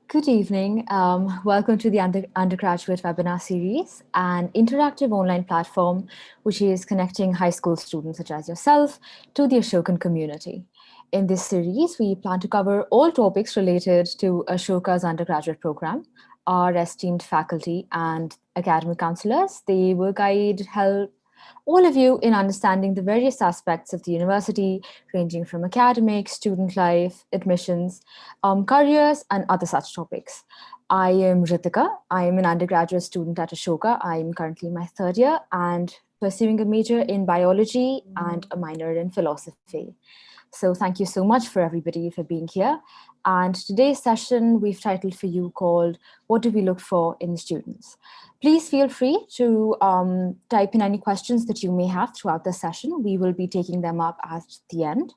Good evening. Welcome to the Undergraduate Webinar Series, an interactive online platform which is connecting high school students such as yourself to the Ashokan community. In this series, we plan to cover all topics related to Ashoka's undergraduate program. Our esteemed faculty and academic counselors, they will help all of you in understanding the various aspects of the university, ranging from academics, student life, admissions, careers, and other such topics. I am Ritika. I am an undergraduate student at Ashoka. I am currently in my third year and pursuing a major in biology and a minor in philosophy. So thank you so much for everybody for being here. And today's session we've titled for you called What Do We Look For in Students? Please feel free to type in any questions that you may have throughout the session. We will be taking them up at the end.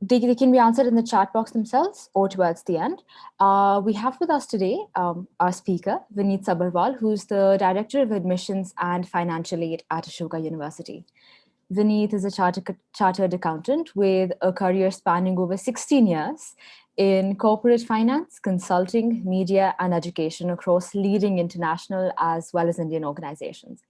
They can be answered in the chat box themselves or towards the end. We have with us today our speaker, Vineet Sabharwal, who's the Director of Admissions and Financial Aid at Ashoka University. Vineet is a chartered accountant with a career spanning over 16 years in corporate finance, consulting, media, and education across leading international as well as Indian organizations.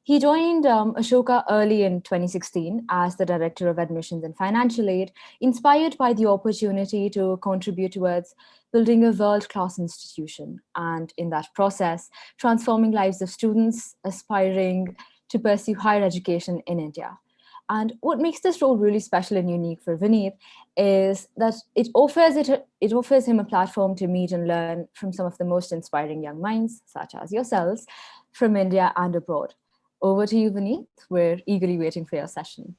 He joined Ashoka early in 2016 as the Director of Admissions and Financial Aid, inspired by the opportunity to contribute towards building a world-class institution, and in that process, transforming lives of students aspiring to pursue higher education in India. And what makes this role really special and unique for Vineet is that it offers him a platform to meet and learn from some of the most inspiring young minds, such as yourselves, from India and abroad. Over to you, Vineet. We're eagerly waiting for your session.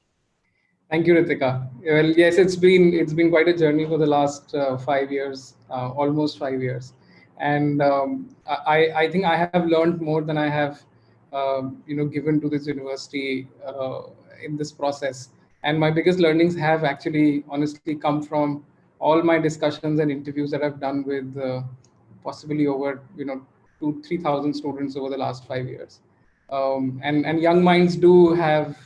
Thank you, Ritika. Well, yes, it's been quite a journey for the last 5 years, almost 5 years, and I think I have learned more than I have given to this university in this process. And my biggest learnings have actually, honestly, come from all my discussions and interviews that I've done with possibly over 2,000-3,000 students over the last 5 years. And young minds do have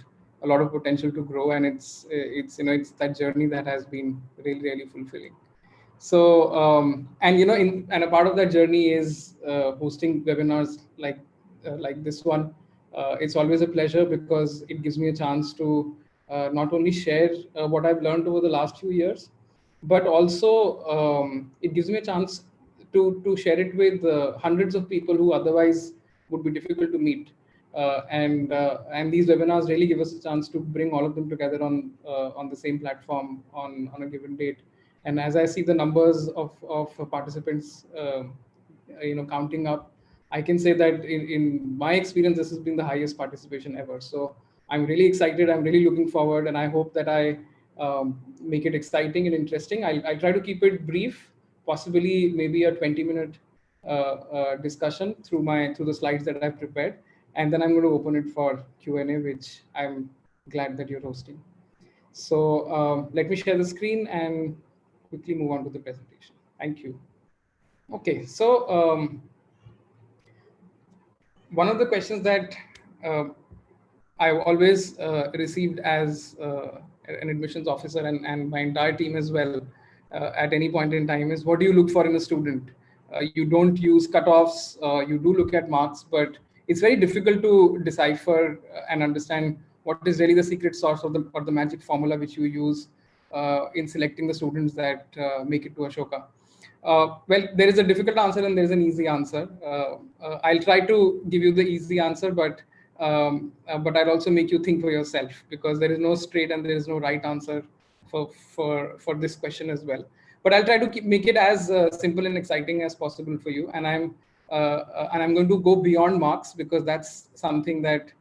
a lot of potential to grow, and it's that journey that has been really fulfilling. So and a part of that journey is hosting webinars like this one. It's always a pleasure because it gives me a chance to not only share what I've learned over the last few years, but also it gives me a chance to share it with hundreds of people who otherwise would be difficult to meet. And these webinars really give us a chance to bring all of them together on the same platform on a given date. And as I see the numbers of participants, counting up, I can say that in my experience, this has been the highest participation ever. So I'm really excited. I'm really looking forward, and I hope that I make it exciting and interesting. I'll try to keep it brief, possibly maybe a 20-minute discussion through the slides that I've prepared. And then I'm going to open it for Q&A, which I'm glad that you're hosting. So let me share the screen and quickly move on to the presentation. Thank you. Okay, so one of the questions that I've always received as an admissions officer and my entire team as well at any point in time is, what do you look for in a student? You don't use cutoffs, you do look at marks, but it's very difficult to decipher and understand what is really the secret sauce or the magic formula which you use in selecting the students that make it to Ashoka. Well, there is a difficult answer and there is an easy answer. I'll try to give you the easy answer, but I'll also make you think for yourself, because there is no straight and there is no right answer for this question as well. But I'll try to make it as simple and exciting as possible for you. And I'm going to go beyond marks, because that's something that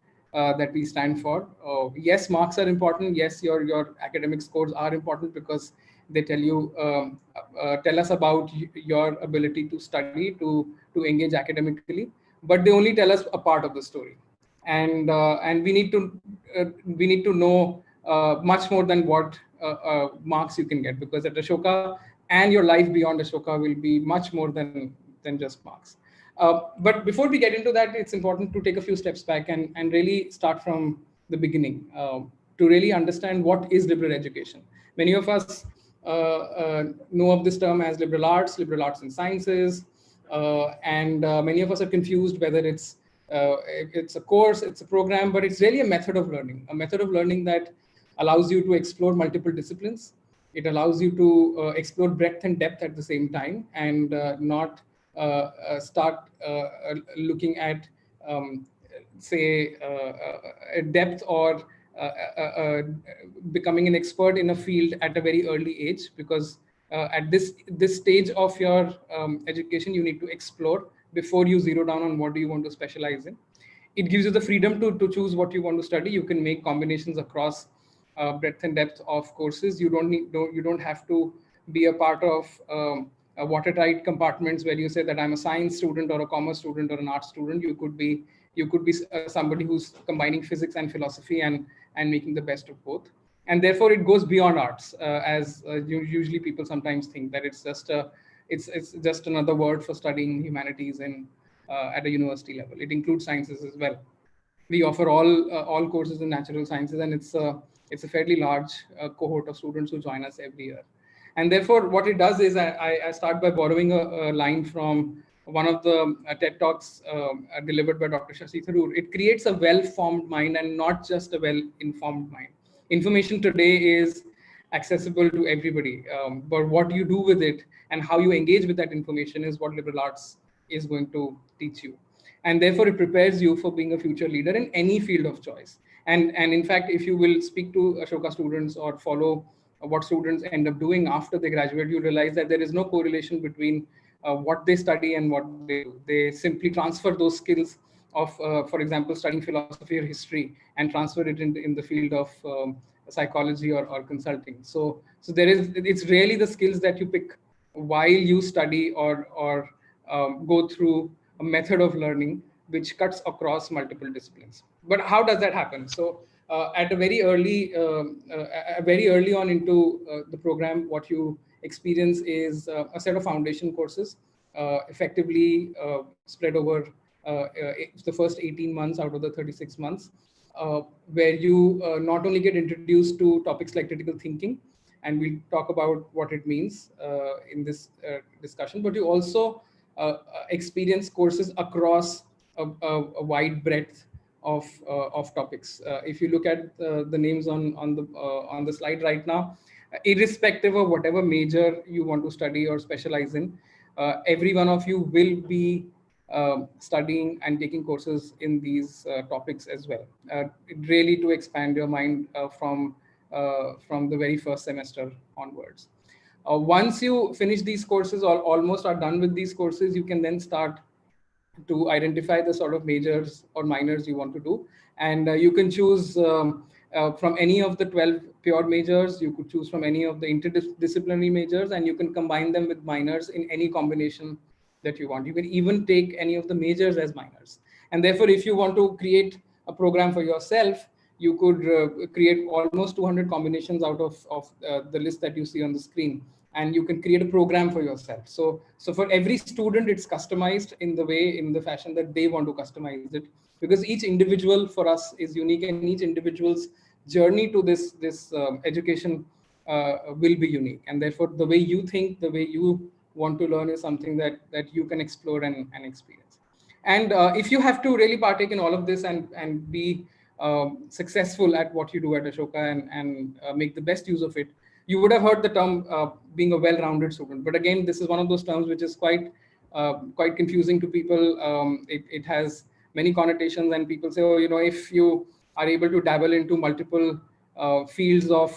we stand for. Yes, marks are important. Yes, your academic scores are important, because they tell us about your ability to study, to engage academically. But they only tell us a part of the story, and we need to know much more than what marks you can get, because at Ashoka and your life beyond Ashoka will be much more than just marks. But before we get into that, it's important to take a few steps back and really start from the beginning to really understand what is liberal education. Many of us know of this term as liberal arts and sciences, and many of us are confused whether it's a course, it's a program, but it's really a method of learning that allows you to explore multiple disciplines. It allows you to explore breadth and depth at the same time, and not start looking at, say, depth or becoming an expert in a field at a very early age, because at this stage of your education, you need to explore before you zero down on what do you want to specialize in. It gives you the freedom to choose what you want to study. You can make combinations across breadth and depth of courses. You don't have to be a part of watertight compartments where you say that I'm a science student or a commerce student or an art student. You could be somebody who's combining physics and philosophy and making the best of both. And therefore it goes beyond arts, as usually people sometimes think that it's just another word for studying humanities at a university level. It includes sciences as well. We offer all courses in natural sciences, and it's a fairly large cohort of students who join us every year. And therefore, what it does is I start by borrowing a line from one of the TED Talks delivered by Dr. Shashi Tharoor. It creates a well-formed mind and not just a well-informed mind. Information today is accessible to everybody, but what you do with it and how you engage with that information is what liberal arts is going to teach you. And therefore it prepares you for being a future leader in any field of choice. And in fact, if you will speak to Ashoka students or follow what students end up doing after they graduate, you realize that there is no correlation between what they study and what they do. They simply transfer those skills of, for example, studying philosophy or history, and transfer it in the field of psychology or consulting. So it's really the skills that you pick while you study or go through a method of learning which cuts across multiple disciplines. But how does that happen? So at a very early on into the program, what you experience is a set of foundation courses, effectively spread over the first 18 months out of the 36 months, where you not only get introduced to topics like critical thinking, and we'll talk about what it means in this discussion, but you also experience courses across a wide breadth of topics. If you look at the names on the slide right now, irrespective of whatever major you want to study or specialize in, every one of you will be studying and taking courses in these topics as well, really to expand your mind from the very first semester onwards. Once you finish these courses or almost are done with these courses, you can then start to identify the sort of majors or minors you want to do. And you can choose from any of the 12 pure majors. You could choose from any of the interdisciplinary majors, and you can combine them with minors in any combination that you want. You can even take any of the majors as minors. And therefore, if you want to create a program for yourself, you could create almost 200 combinations out of the list that you see on the screen, and you can create a program for yourself. So for every student, it's customized in the fashion that they want to customize it, because each individual for us is unique, and each individual's journey to this education will be unique. And therefore, the way you think, the way you want to learn is something that you can explore and experience. And if you have to really partake in all of this and be successful at what you do at Ashoka and make the best use of it, you would have heard the term being a well-rounded student. But again, this is one of those terms which is quite confusing to people. It has many connotations, and people say, oh, if you are able to dabble into multiple fields of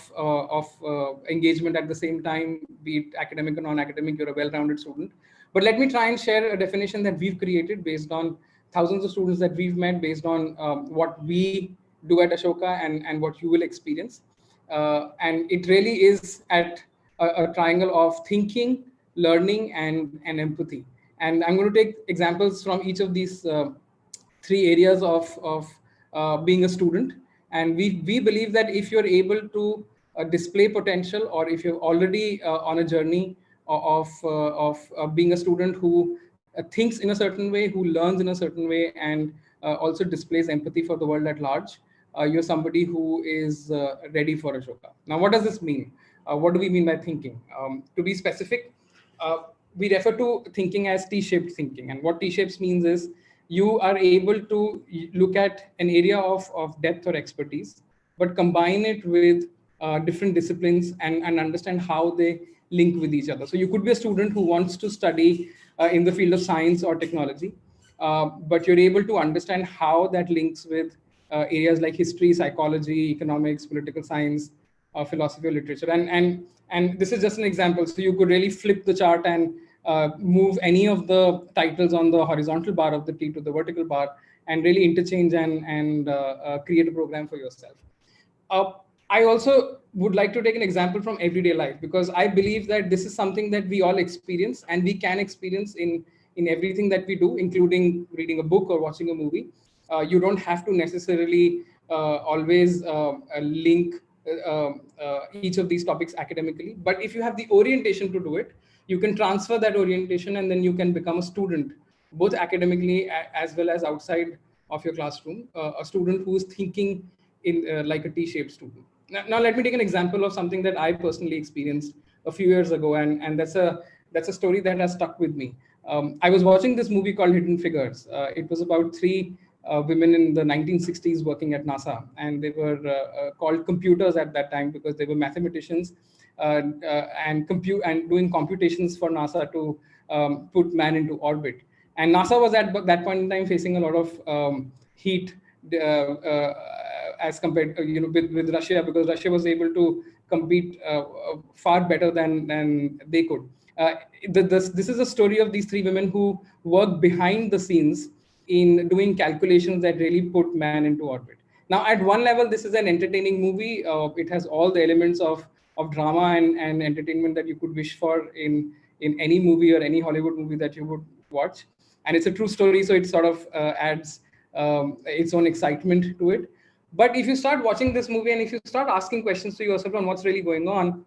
engagement at the same time, be it academic or non-academic, you're a well-rounded student. But let me try and share a definition that we've created based on thousands of students that we've met, based on what we do at Ashoka and what you will experience. And it really is at a triangle of thinking, learning, and empathy. And I'm going to take examples from each of these three areas of being a student. And we believe that if you're able to display potential, or if you're already on a journey of being a student who thinks in a certain way, who learns in a certain way, and also displays empathy for the world at large, you're somebody who is ready for Ashoka. Now, what does this mean? What do we mean by thinking? To be specific, we refer to thinking as T-shaped thinking. And what T-shapes means is you are able to look at an area of depth or expertise, but combine it with different disciplines and understand how they link with each other. So you could be a student who wants to study in the field of science or technology, but you're able to understand how that links with areas like history, psychology, economics, political science, philosophy, or literature. And this is just an example. So you could really flip the chart and move any of the titles on the horizontal bar of the T to the vertical bar, and really interchange and create a program for yourself. Uh, I also would like to take an example from everyday life, because I believe that this is something that we all experience and we can experience in everything that we do, including reading a book or watching a movie. You don't have to necessarily always link each of these topics academically, but if you have the orientation to do it, you can transfer that orientation, and then you can become a student, both academically as well as outside of your classroom, a student who is thinking in like a T-shaped student. Now, let me take an example of something that I personally experienced a few years ago, and that's a story that has stuck with me. I was watching this movie called Hidden Figures. It was about three women in the 1960s working at NASA, and they were called computers at that time because they were mathematicians and doing computations for NASA to put man into orbit. And NASA was at that point in time facing a lot of heat as compared, with Russia, because Russia was able to compete far better than they could. This is a story of these three women who worked behind the scenes in doing calculations that really put man into orbit. Now, at one level, this is an entertaining movie. It has all the elements of drama and entertainment that you could wish for in any movie or any Hollywood movie that you would watch. And it's a true story, so it sort of adds its own excitement to it. But if you start watching this movie and if you start asking questions to yourself on what's really going on,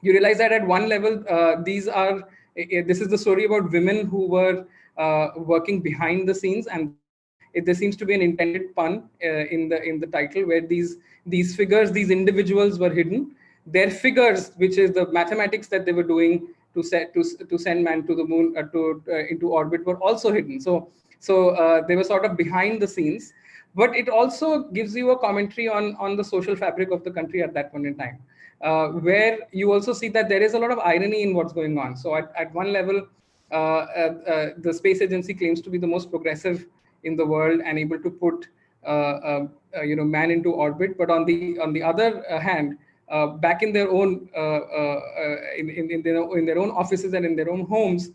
you realize that at one level, this is the story about women who were working behind the scenes, and then there seems to be an intended pun in the title, where these figures, these individuals were hidden. Their figures, which is the mathematics that they were doing to send man to the moon, into orbit, were also hidden. So they were sort of behind the scenes, but it also gives you a commentary on the social fabric of the country at that point in time, where you also see that there is a lot of irony in what's going on. So at one level, the space agency claims to be the most progressive in the world and able to put man into orbit, but on the other hand, back in their own in their own offices and in their own homes,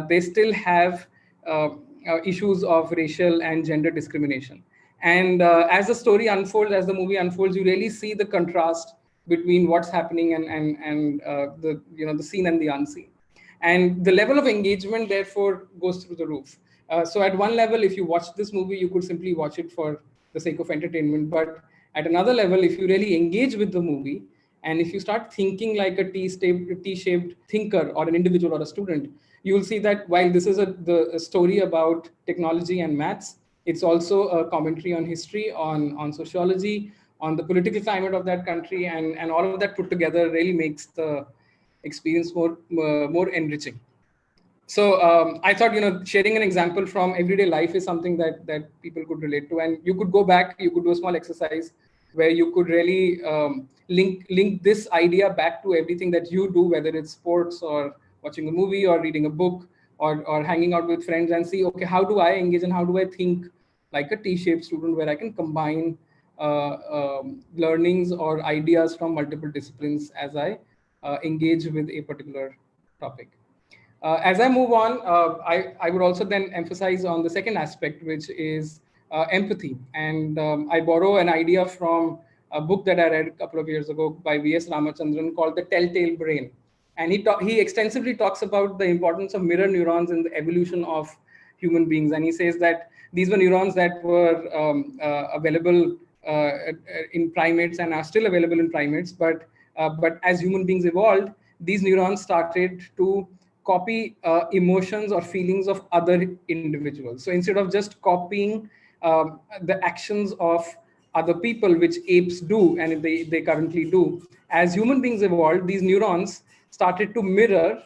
they still have issues of racial and gender discrimination. And as the story unfolds, as the movie unfolds, you really see the contrast between what's happening and the seen and the unseen. And the level of engagement, therefore, goes through the roof. So at one level, if you watch this movie, you could simply watch it for the sake of entertainment. But at another level, if you really engage with the movie, and if you start thinking like a T-shaped thinker or an individual or a student, you will see that while this is a story about technology and maths, it's also a commentary on history, on sociology, on the political climate of that country, and all of that put together really makes the experience more enriching. So I thought, sharing an example from everyday life is something that people could relate to, and you could go back, you could do a small exercise where you could really link this idea back to everything that you do, whether it's sports or watching a movie or reading a book or hanging out with friends, and see, okay, how do I engage and how do I think like a T-shaped student, where I can combine learnings or ideas from multiple disciplines as I engage with a particular topic. As I move on, I would also then emphasize on the second aspect, which is empathy. And I borrow an idea from a book that I read a couple of years ago by V.S. Ramachandran called The Telltale Brain. And he extensively talks about the importance of mirror neurons in the evolution of human beings. And he says that these were neurons that were available in primates and are still available in primates. But as human beings evolved, these neurons started to copy emotions or feelings of other individuals. So instead of just copying the actions of other people, which apes do, and they currently do. As human beings evolved, these neurons started to mirror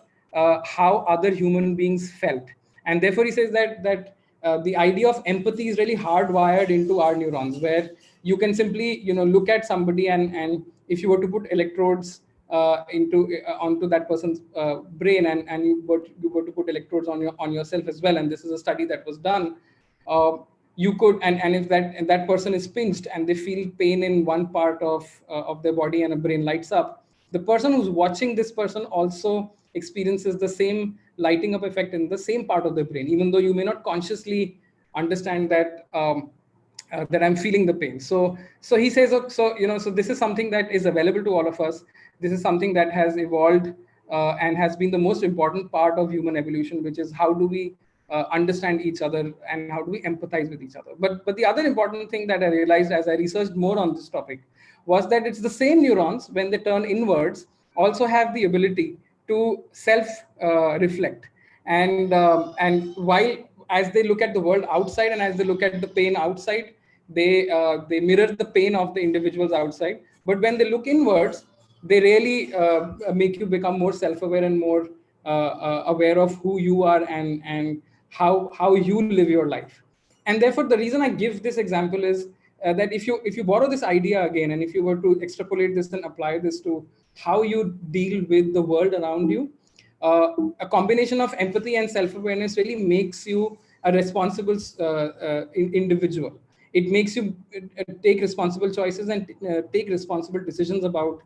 how other human beings felt. And therefore, he says that the idea of empathy is really hardwired into our neurons, where you can simply look at somebody, and if you were to put electrodes onto that person's brain, and you were to put electrodes on yourself as well, and this is a study that was done. You could, and if that person is pinched and they feel pain in one part of their body and a brain lights up, the person who's watching this person also experiences the same lighting up effect in the same part of the brain, even though you may not consciously understand that I'm feeling the pain. So he says, so this is something that is available to all of us. This is something that has evolved and has been the most important part of human evolution, which is how do we understand each other and how do we empathize with each other. But the other important thing that I realized as I researched more on this topic was that it's the same neurons, when they turn inwards, also have the ability to self reflect. And while, as they look at the world outside and as they look at the pain outside, they mirror the pain of the individuals outside. But when they look inwards, they really make you become more self-aware and more aware of who you are, and how you live your life. And therefore, the reason I give this example is that if you borrow this idea again, and if you were to extrapolate this and apply this to how you deal with the world around you, a combination of empathy and self-awareness really makes you a responsible individual. It makes you take responsible choices and take responsible decisions about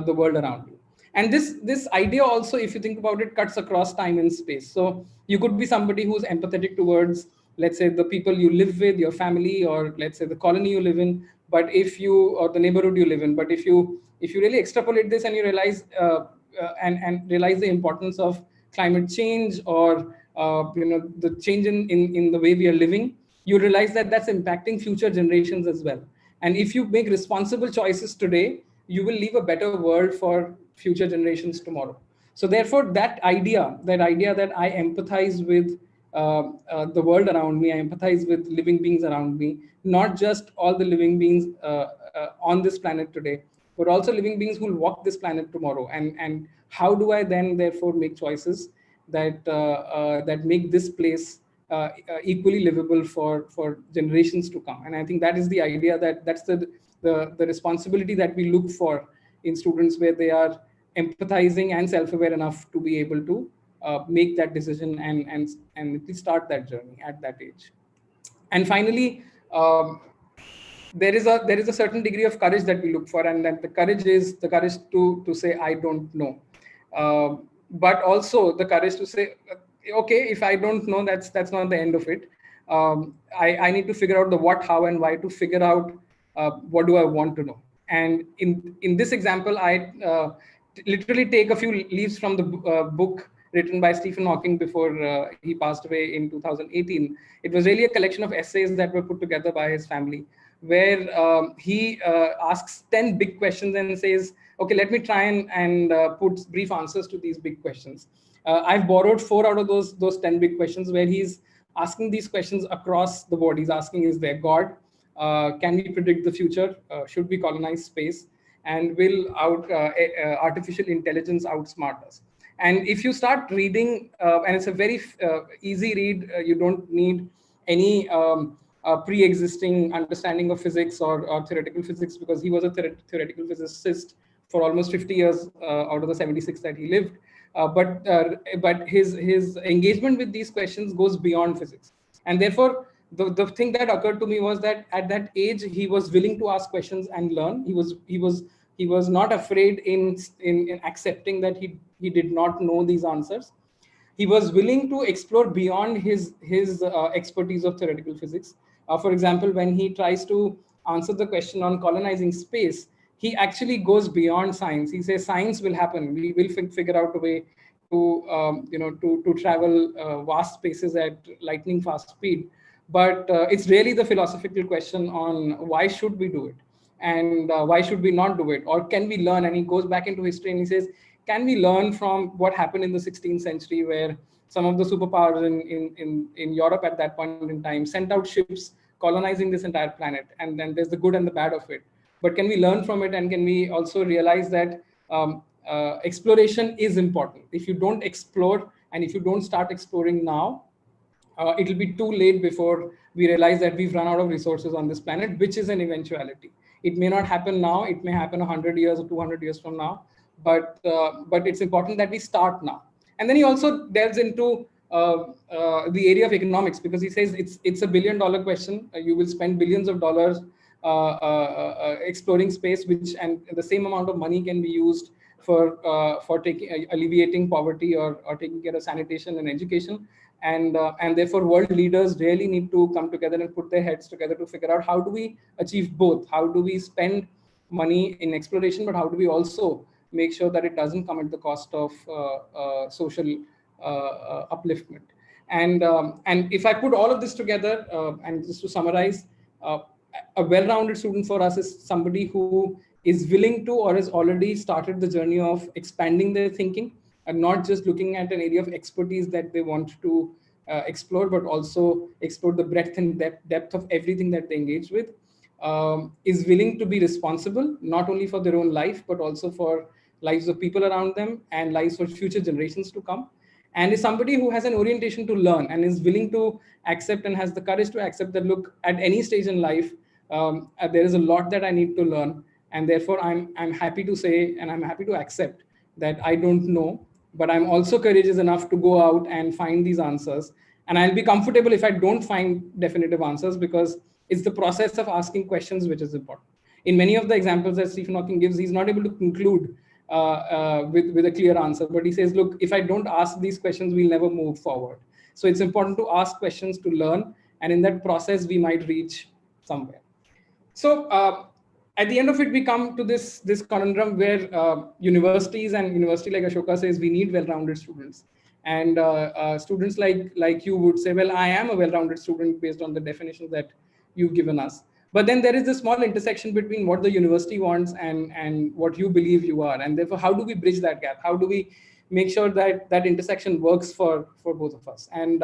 the world around you. And this idea also, if you think about it, cuts across time and space. So you could be somebody who's empathetic towards, let's say, the people you live with, your family, or let's say the colony you live in, but if you, or the neighborhood you live in. But if you really extrapolate this and you realize and realize the importance of climate change, or the change in the way we are living, you realize that that's impacting future generations as well. And if you make responsible choices today, you will leave a better world for future generations tomorrow. So therefore, that idea that I empathize with the world around me, I empathize with living beings around me, not just all the living beings on this planet today, but also living beings who will walk this planet tomorrow. And how do I then therefore make choices that make this place equally livable for generations to come? And I think that is the idea, that's the responsibility that we look for in students, where they are empathizing and self-aware enough to be able to make that decision and start that journey at that age. And finally, there is a certain degree of courage that we look for, and that the courage is the courage to say I don't know, but also the courage to say, okay, if I don't know, that's not the end of it. I need to figure out the what, how, and why to figure out what do I want to know. And in this example, I literally take a few leaves from the book written by Stephen Hawking before he passed away in 2018. It was really a collection of essays that were put together by his family, where he asks 10 big questions and says, okay, let me try and put brief answers to these big questions. I've borrowed 4 out of those 10 big questions, where he's asking these questions across the board. He's asking, is there God? Can we predict the future? Should we colonize space? And will artificial intelligence outsmart us? And if you start reading, and it's a very easy read, you don't need any pre-existing understanding of physics or theoretical physics, because he was a theoretical physicist for almost 50 years out of the 76 that he lived. But his engagement with these questions goes beyond physics. And therefore, the thing that occurred to me was that at that age, he was willing to ask questions and learn. He was not afraid in accepting that he did not know these answers. He was willing to explore beyond his expertise of theoretical physics. For example, when he tries to answer the question on colonizing space, he actually goes beyond science. He says science will happen. We will figure out a way to travel vast spaces at lightning fast speed. But it's really the philosophical question on why should we do it, and why should we not do it, or can we learn? And he goes back into history and he says, can we learn from what happened in the 16th century, where some of the superpowers in Europe at that point in time sent out ships colonizing this entire planet, and then there's the good and the bad of it. But can we learn from it, and can we also realize that exploration is important? If you don't explore, and if you don't start exploring now, it'll be too late before we realize that we've run out of resources on this planet, which is an eventuality. It may not happen now. It may happen 100 years or 200 years from now, but it's important that we start now. And then he also delves into the area of economics, because he says it's a $1 billion question. You will spend billions of dollars exploring space, which, and the same amount of money can be used for taking alleviating poverty, or taking care of sanitation and education. And therefore world leaders really need to come together and put their heads together to figure out, how do we achieve both? How do we spend money in exploration, but how do we also make sure that it doesn't come at the cost of social upliftment? And if I put all of this together, and just to summarize, a well-rounded student for us is somebody who is willing to, or has already started the journey of expanding their thinking, and not just looking at an area of expertise that they want to explore, but also explore the breadth and depth of everything that they engage with. Is willing to be responsible, not only for their own life, but also for lives of people around them and lives for future generations to come. And is somebody who has an orientation to learn, and is willing to accept, and has the courage to accept that, look, at any stage in life, there is a lot that I need to learn. And therefore, I'm happy to say, and I'm happy to accept that I don't know, but I'm also courageous enough to go out and find these answers. And I'll be comfortable if I don't find definitive answers, because it's the process of asking questions which is important. In many of the examples that Stephen Hawking gives, he's not able to conclude with a clear answer, but he says, look, if I don't ask these questions, we'll never move forward. So it's important to ask questions to learn, and in that process, we might reach somewhere. So at the end of it, we come to this conundrum where universities, and university like Ashoka says, we need well-rounded students. And students like you would say, well, I am a well-rounded student based on the definitions that you've given us. But then there is this small intersection between what the university wants and what you believe you are. And therefore, how do we bridge that gap? How do we make sure that that intersection works for both of us? And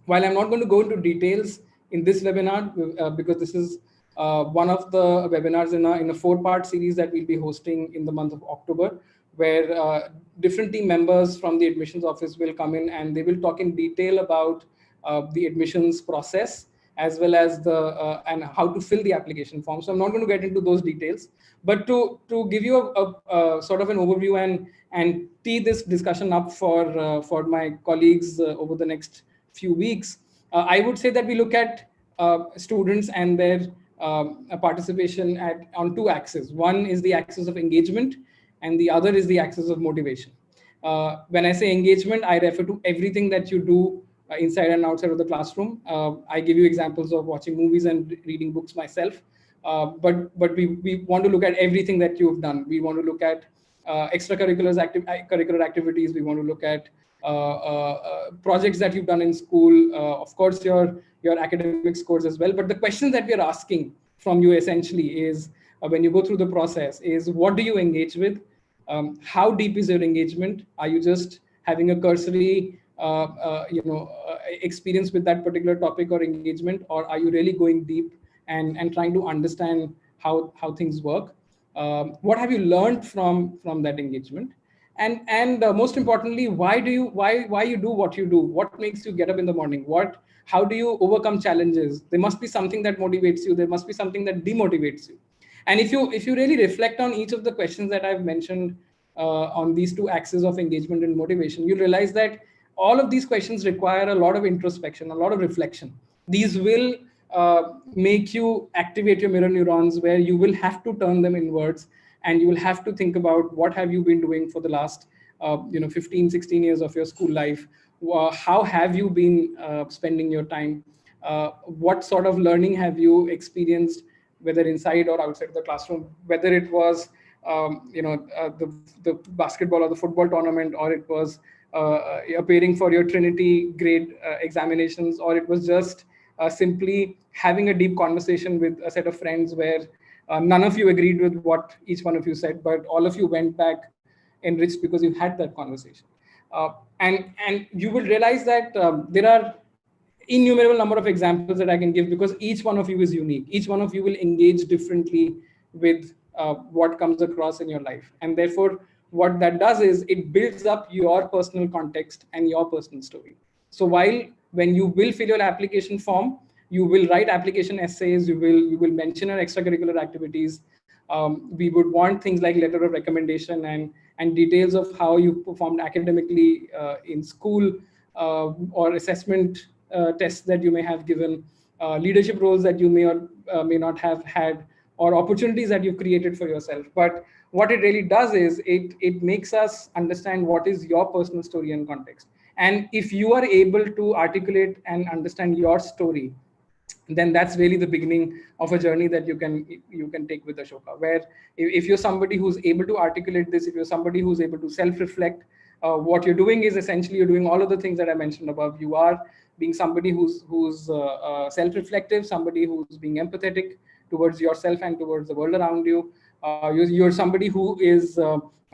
while I'm not going to go into details in this webinar, because this is one of the webinars in a 4-part series that we'll be hosting in the month of October, where different team members from the admissions office will come in, and they will talk in detail about the admissions process, as well as the and how to fill the application form. So I'm not going to get into those details, but to give you a sort of an overview and tee this discussion up for my colleagues over the next few weeks, I would say that we look at students and their participation on 2 axes. One is the axis of engagement, and the other is the axis of motivation. When I say engagement, I refer to everything that you do inside and outside of the classroom. I give you examples of watching movies and reading books myself, but we want to look at everything that you've done. We want to look at extracurriculars, curricular activities. We want to look at projects that you've done in school, of course, your academic scores as well. But the questions that we are asking from you essentially is, when you go through the process, is what do you engage with? How deep is your engagement? Are you just having a cursory experience with that particular topic or engagement, or are you really going deep and trying to understand how things work? What have you learned from that engagement? And most importantly, why you do what you do? What makes you get up in the morning? How do you overcome challenges? There must be something that motivates you. There must be something that demotivates you. And if you really reflect on each of the questions that I've mentioned on these 2 axes of engagement and motivation, you'll realize that all of these questions require a lot of introspection, a lot of reflection. These will make you activate your mirror neurons, where you will have to turn them inwards, and you will have to think about what have you been doing for the last 15, 16 years of your school life. How have you been spending your time? What sort of learning have you experienced, whether inside or outside of the classroom, whether it was the basketball or the football tournament, or it was appearing for your Trinity grade examinations, or it was just simply having a deep conversation with a set of friends where none of you agreed with what each one of you said, but all of you went back enriched because you had that conversation. And you will realize that there are innumerable number of examples that I can give, because each one of you is unique. Each one of you will engage differently with what comes across in your life. And therefore, what that does is it builds up your personal context and your personal story. So while when you will fill your application form, you will write application essays, you will mention your extracurricular activities. We would want things like letter of recommendation and details of how you performed academically in school, or assessment tests that you may have given, leadership roles that you may or may not have had, or opportunities that you've created for yourself. But what it really does is it makes us understand what is your personal story and context. And if you are able to articulate and understand your story, then that's really the beginning of a journey that you can take with Ashoka, where if you're somebody who's able to articulate this, if you're somebody who's able to self-reflect, what you're doing is essentially you're doing all of the things that I mentioned above. You are being somebody who's self-reflective, somebody who's being empathetic towards yourself and towards the world around you. You're somebody who is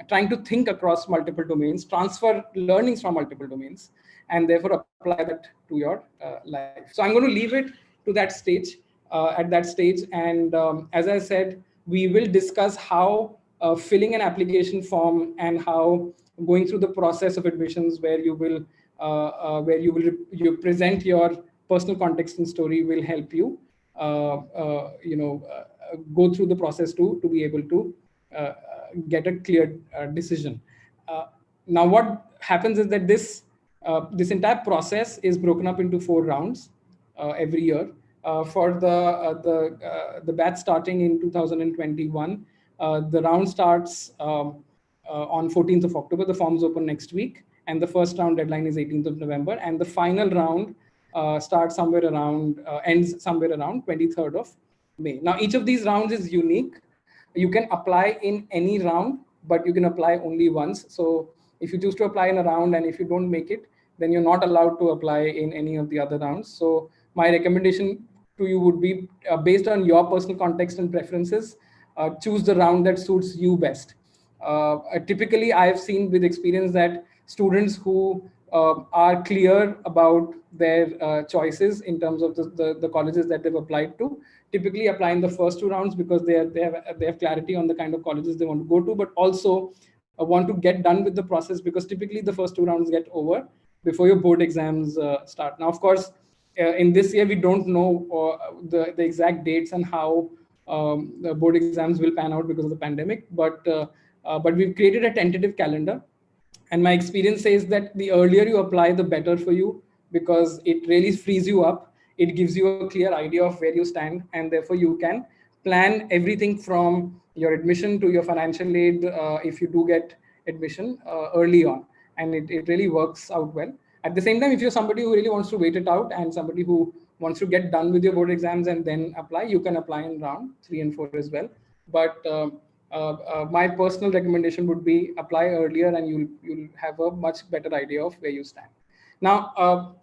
trying to think across multiple domains, transfer learnings from multiple domains, and therefore apply that to your life. So I'm going to leave it to that stage, at that stage. And as I said, we will discuss how filling an application form and how going through the process of admissions, where you present your personal context and story, will help you go through the process to be able to get a clear decision. Now, what happens is that this entire process is broken up into 4 rounds every year. For the batch starting in 2021, the round starts on 14th of October. The forms open next week, and the first round deadline is 18th of November, and the final round starts somewhere around ends somewhere around 23rd of May. Now, each of these rounds is unique. You can apply in any round, but you can apply only once. So if you choose to apply in a round and if you don't make it, then you're not allowed to apply in any of the other rounds. So my recommendation to you would be, based on your personal context and preferences, choose the round that suits you best. Typically, I have seen with experience that students who are clear about their choices in terms of the colleges that they've applied to, typically apply in the first 2 rounds, because they have clarity on the kind of colleges they want to go to, but also want to get done with the process, because typically the first 2 rounds get over before your board exams start. Now, of course, in this year, we don't know the exact dates and how the board exams will pan out because of the pandemic, but we've created a tentative calendar. And my experience says that the earlier you apply, the better for you, because it really frees you up. It gives you a clear idea of where you stand, and therefore you can plan everything from your admission to your financial aid, if you do get admission early on. And it really works out well. At the same time, if you're somebody who really wants to wait it out and somebody who wants to get done with your board exams and then apply, you can apply in round 3 and 4 as well. But my personal recommendation would be apply earlier, and you'll have a much better idea of where you stand. Now,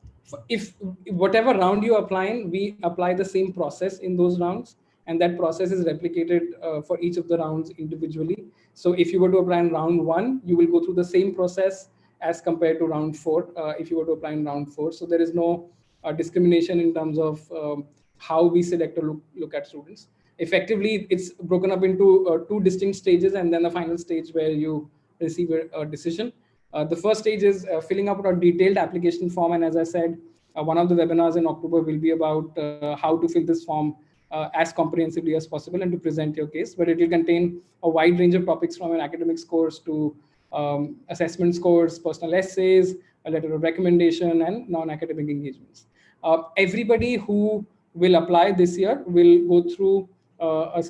if whatever round you apply in, we apply the same process in those rounds, and that process is replicated for each of the rounds individually. So if you were to apply in round 1, you will go through the same process as compared to round 4 if you were to apply in round 4. So there is no discrimination in terms of how we select or look at students. Effectively, it's broken up into 2 distinct stages, and then the final stage where you receive a decision. The first stage is filling up a detailed application form. And as I said, one of the webinars in October will be about how to fill this form as comprehensively as possible and to present your case, but it will contain a wide range of topics, from an academic scores to assessment scores, personal essays, a letter of recommendation, and non-academic engagements. Everybody who will apply this year will go through a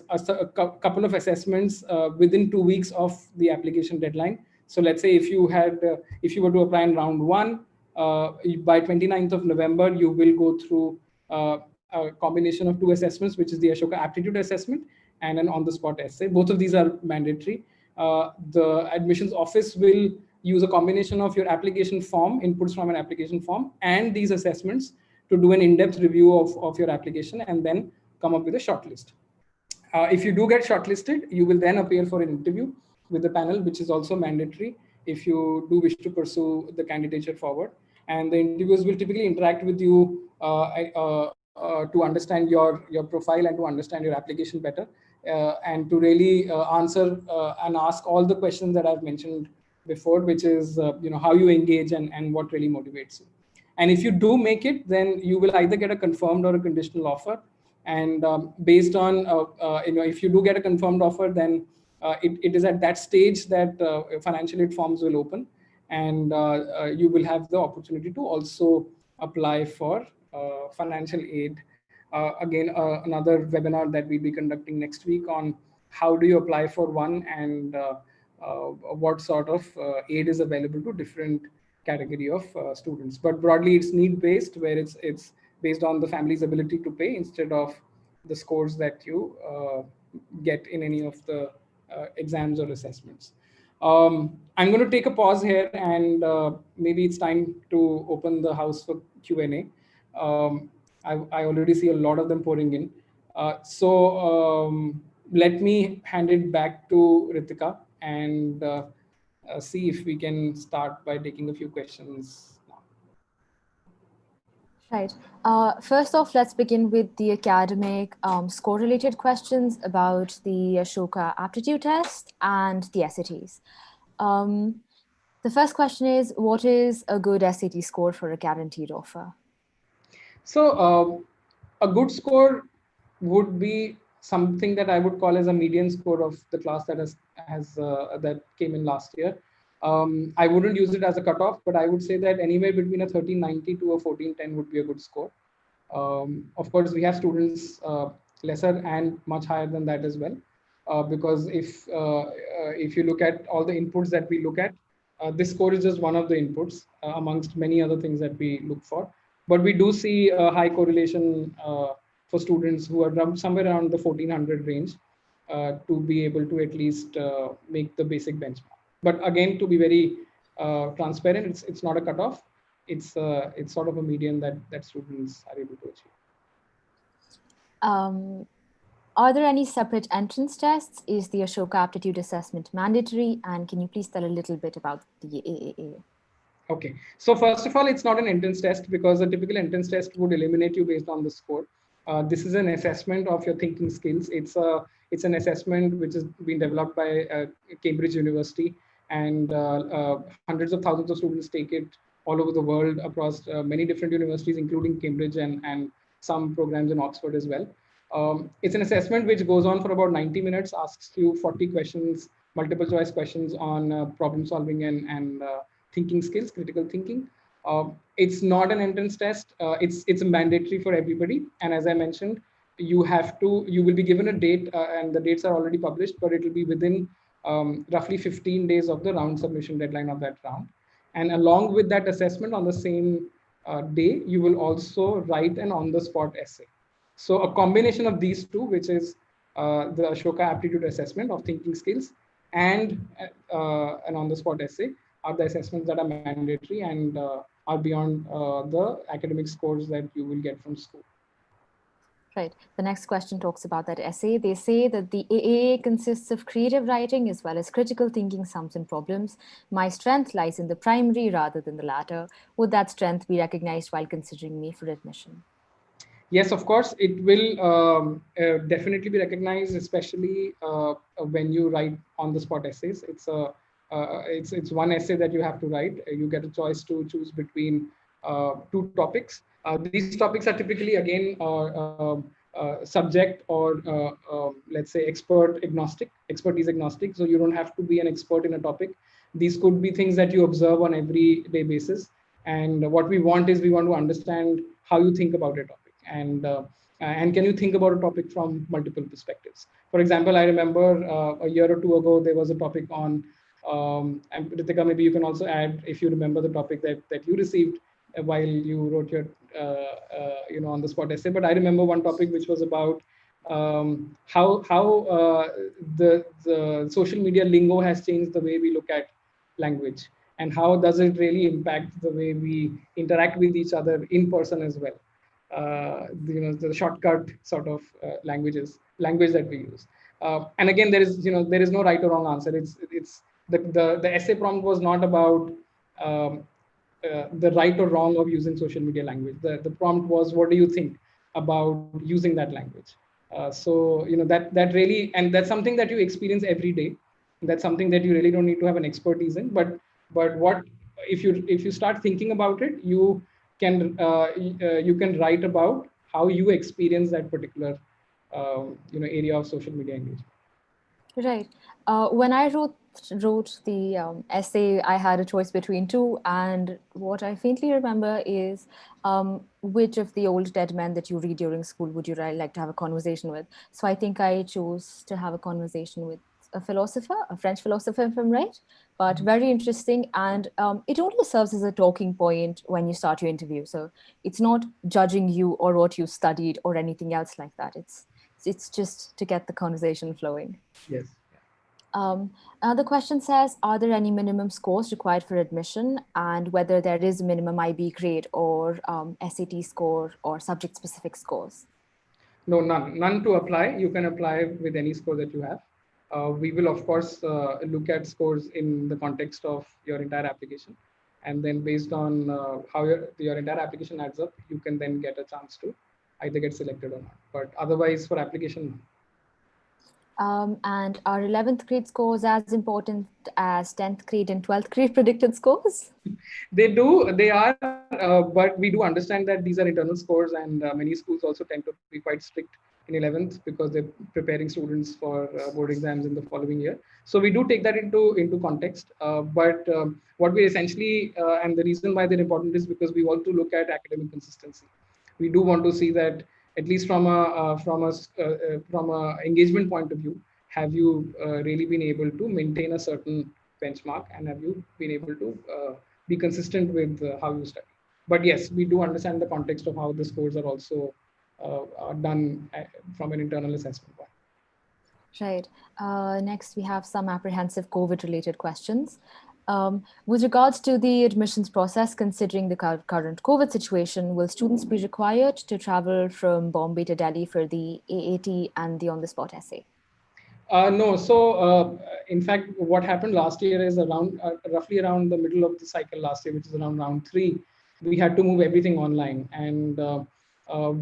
couple of assessments within 2 weeks of the application deadline. So let's say if you were to apply in round 1, by 29th of November, you will go through a combination of 2 assessments, which is the Ashoka aptitude assessment and an on-the-spot essay. Both of these are mandatory. The admissions office will use a combination of your application form, inputs from an application form, and these assessments to do an in-depth review of your application and then come up with a shortlist. If you do get shortlisted, you will then appear for an interview with the panel, which is also mandatory if you do wish to pursue the candidature forward. and the interviewers will typically interact with you to understand your profile and to understand your application better, and to really answer and ask all the questions that I've mentioned before, which is how you engage and what really motivates you. And if you do make it, then you will either get a confirmed or a conditional offer. And based on if you do get a confirmed offer, then it is at that stage that financial aid forms will open, and you will have the opportunity to also apply for financial aid. Again, another webinar that we'll be conducting next week on how do you apply for one, and what sort of aid is available to different category of students. But broadly, it's need based, where it's based on the family's ability to pay instead of the scores that you get in any of the exams or assessments. I'm going to take a pause here, and maybe it's time to open the house for Q&A. I already see a lot of them pouring in. So let me hand it back to Ritika, and see if we can start by taking a few questions now. Right. First off, let's begin with the academic score-related questions about the Ashoka aptitude test and the SATs. The first question is, what is a good SAT score for a guaranteed offer? So a good score would be something that I would call as a median score of the class that that came in last year. I wouldn't use it as a cutoff, but I would say that anywhere between a 1390 to a 1410 would be a good score. Of course, we have students lesser and much higher than that as well, because if you look at all the inputs that we look at, this score is just one of the inputs amongst many other things that we look for. But we do see a high correlation for students who are somewhere around the 1400 range to be able to at least make the basic benchmark. But again, to be very transparent, it's not a cutoff. It's sort of a median that students are able to achieve. Are there any separate entrance tests? Is the Ashoka aptitude assessment mandatory? And can you please tell a little bit about the AAA? Okay, so first of all, it's not an entrance test, because a typical entrance test would eliminate you based on the score. This is an assessment of your thinking skills. It's an assessment which has been developed by Cambridge University, and hundreds of thousands of students take it all over the world across many different universities, including Cambridge and some programs in Oxford as well. It's an assessment which goes on for about 90 minutes, asks you 40 questions, multiple choice questions on problem solving and thinking skills, critical thinking. It's not an entrance test. It's mandatory for everybody. And as I mentioned, you will be given a date, and the dates are already published, but it will be within roughly 15 days of the round submission deadline of that round. And along with that assessment on the same day, you will also write an on-the-spot essay. So a combination of these two, which is the Ashoka aptitude assessment of thinking skills and an on-the-spot essay, are the assessments that are mandatory and are beyond the academic scores that you will get from school. Right. The next question talks about that essay. They say that the AAA consists of creative writing as well as critical thinking, sums and problems. My strength lies in the primary rather than the latter. Would that strength be recognized while considering me for admission? Yes, of course, it will definitely be recognized, especially when you write on-the-spot essays. It's one essay that you have to write. You get a choice to choose between two topics. These topics are typically, again, subject or let's say expertise agnostic. So you don't have to be an expert in a topic. These could be things that you observe on everyday basis. And what we want is we want to understand how you think about a topic. And can you think about a topic from multiple perspectives? For example, I remember a year or two ago, there was a topic on, and Ritika, maybe you can also add if you remember the topic that you received while you wrote your on the spot essay. But I remember one topic which was about how the social media lingo has changed the way we look at language, and how does it really impact the way we interact with each other in person as well. The shortcut sort of language that we use. And again, there is no right or wrong answer. It's the essay prompt was not about the right or wrong of using social media language. The prompt was, what do you think about using that language? So that really, and that's something that you experience every day. That's something that you really don't need to have an expertise in. But what if you start thinking about it, you can write about how you experience that particular area of social media engagement. Right. When I wrote the essay, I had a choice between two, and what I faintly remember is which of the old dead men that you read during school would you like to have a conversation with? So I think I chose to have a conversation with a philosopher, a French philosopher, if I'm right. But very interesting, and it only serves as a talking point when you start your interview. So it's not judging you or what you studied or anything else like that. It's just to get the conversation flowing. Yes. The question says, are there any minimum scores required for admission, and whether there is a minimum IB grade or SAT score or subject-specific scores? No, none to apply. You can apply with any score that you have. We will, of course, look at scores in the context of your entire application. And then based on how your entire application adds up, you can then get a chance to either get selected or not. But otherwise, for application, And are 11th grade scores as important as 10th grade and 12th grade predicted scores? they are, but we do understand that these are internal scores, and many schools also tend to be quite strict in 11th because they're preparing students for board exams in the following year. So we do take that into context. But what we essentially, and the reason why they're important is because we want to look at academic consistency. We do want to see that, at least from a engagement point of view, have you really been able to maintain a certain benchmark, and have you been able to be consistent with how you study. But yes, we do understand the context of how the scores are also are done from an internal assessment point. Right. Next, we have some apprehensive COVID-related questions. With regards to the admissions process, considering the current COVID situation, will students be required to travel from Bombay to Delhi for the AAT and the on-the-spot essay? No. So, in fact, what happened last year is roughly around the middle of the cycle last year, which is around round 3, we had to move everything online, and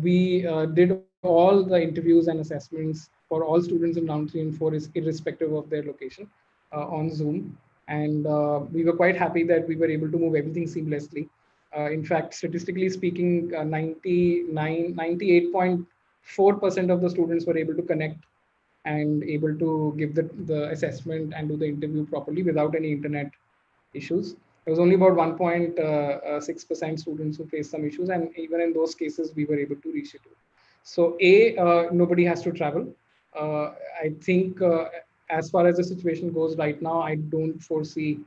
we did all the interviews and assessments for all students in round 3 and 4, is irrespective of their location, on Zoom, and we were quite happy that we were able to move everything seamlessly. In fact, statistically speaking, 98.4% of the students were able to connect and able to give the assessment and do the interview properly without any internet issues. There was only about 1.6% students who faced some issues, and even in those cases, we were able to reschedule. So, nobody has to travel. I think, as far as the situation goes right now, I don't foresee